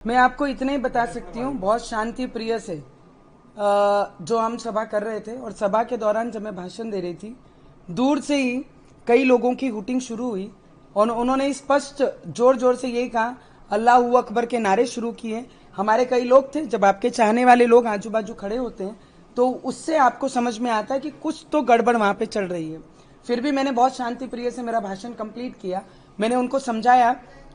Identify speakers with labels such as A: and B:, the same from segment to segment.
A: मैं आपको इतना ही बता सकती हूँ, बहुत शांति प्रिय से जो हम सभा कर रहे थे और सभा के दौरान जब मैं भाषण दे रही थी, दूर से ही कई लोगों की हुटिंग शुरू हुई और उन्होंने स्पष्ट जोर जोर से यही कहा, अल्लाह अकबर के नारे शुरू किए। हमारे कई लोग थे, जब आपके चाहने वाले लोग आजू बाजू खड़े होते हैं तो उससे आपको समझ में आता है कि कुछ तो गड़बड़ वहां पे चल रही है। फिर भी मैंने बहुत शांति प्रिय से मेरा भाषण कंप्लीट किया। मैंने उनको समझाया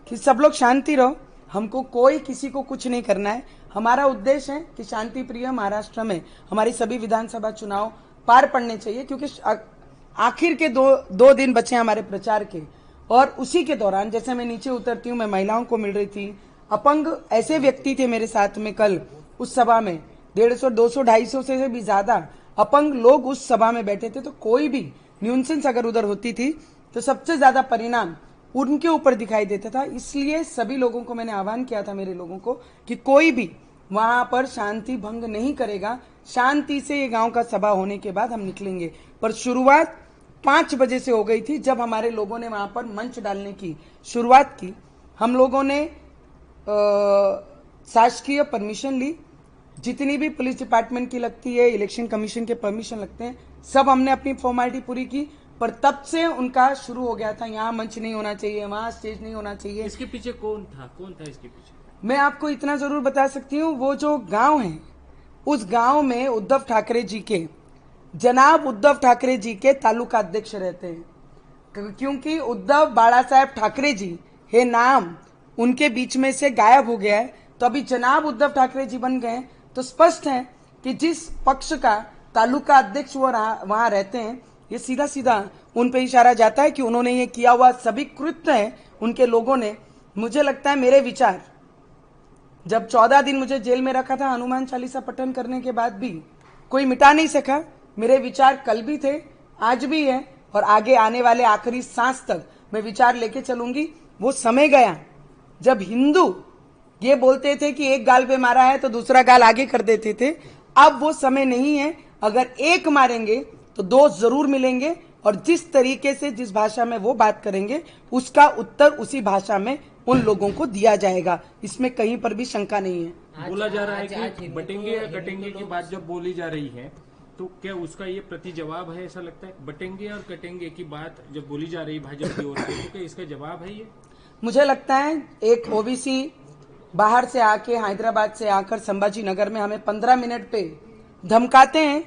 A: कि सब लोग शांति रहो, हमको कोई किसी को कुछ नहीं करना है। हमारा उद्देश्य है कि शांति प्रिय महाराष्ट्र में हमारी सभी विधानसभा चुनाव पार पड़ने चाहिए, क्योंकि आखिर के दो दिन बचे हमारे प्रचार के। और उसी के दौरान जैसे मैं नीचे उतरती हूँ, मैं महिलाओं को मिल रही थी, अपंग ऐसे व्यक्ति थे मेरे साथ में कल उस सभा में, 150, 200, 250 से भी ज्यादा अपंग लोग उस सभा में बैठे थे। तो कोई भी न्यूनसेंस अगर उधर होती थी तो सबसे ज्यादा परिणाम उनके ऊपर दिखाई देता था। इसलिए सभी लोगों को मैंने आह्वान किया था, मेरे लोगों को, कि कोई भी वहां पर शांति भंग नहीं करेगा। शांति से ये गांव का सभा होने के बाद हम निकलेंगे। पर शुरुआत 5 बजे से हो गई थी, जब हमारे लोगों ने वहां पर मंच डालने की शुरुआत की। हम लोगों ने शासकीय परमिशन ली, जितनी भी पुलिस डिपार्टमेंट की लगती है, इलेक्शन कमीशन के परमिशन लगते हैं, सब हमने अपनी फॉर्मेलिटी पूरी की। पर तब से उनका शुरू हो गया था, यहाँ मंच नहीं होना चाहिए, वहां स्टेज नहीं होना चाहिए।
B: इसके पीछे कौन था इसके पीछे?
A: मैं आपको इतना जरूर बता सकती हूँ, वो जो गांव है, उस गांव में उद्धव ठाकरे जी के, जनाब उद्धव ठाकरे जी के तालुका अध्यक्ष रहते हैं। क्योंकि उद्धव बाला साहेब ठाकरे जी है नाम उनके बीच में से गायब हो गया है, तो अभी जनाब उद्धव ठाकरे जी बन गए। तो स्पष्ट है कि जिस पक्ष का तालुका अध्यक्ष वो वहां रहते हैं, ये सीधा सीधा उन पे इशारा जाता है कि उन्होंने ये किया हुआ सभी कृत्य है उनके लोगों ने। मुझे लगता है मेरे विचार, जब 14 दिन मुझे जेल में रखा था हनुमान चालीसा पठन करने के बाद भी कोई मिटा नहीं सका। मेरे विचार कल भी थे, आज भी है, और आगे आने वाले आखिरी सांस तक मैं विचार लेके चलूंगी। वो समय गया जब हिंदू ये बोलते थे कि एक गाल पे मारा है तो दूसरा गाल आगे कर देते थे। अब वो समय नहीं है। अगर एक मारेंगे तो 2 जरूर मिलेंगे, और जिस तरीके से जिस भाषा में वो बात करेंगे उसका उत्तर उसी भाषा में उन लोगों को दिया जाएगा। इसमें कहीं पर भी शंका नहीं है।
B: बोला जा रहा है कि बटेंगे या कटेंगे की बात जब बोली जा रही है, तो क्या उसका ये प्रति जवाब है? ऐसा लगता है बटेंगे और कटेंगे की बात जब बोली जा रही भाजपा की ओर से, तो क्या इसका जवाब है ये? मुझे
A: लगता है एक ओबीसी बाहर से आके, हैदराबाद से आकर संभाजी नगर में हमें 15 मिनट पे धमकाते हैं,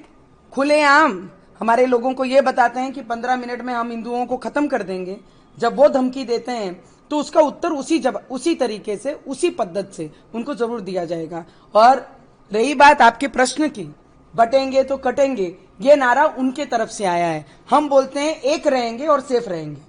A: खुलेआम हमारे लोगों को ये बताते हैं कि 15 मिनट में हम हिंदुओं को खत्म कर देंगे। जब वो धमकी देते हैं तो उसका उत्तर उसी तरीके से, उसी पद्धति से उनको जरूर दिया जाएगा। और रही बात आपके प्रश्न की, बटेंगे तो कटेंगे, ये नारा उनके तरफ से आया है। हम बोलते हैं एक रहेंगे और सेफ रहेंगे।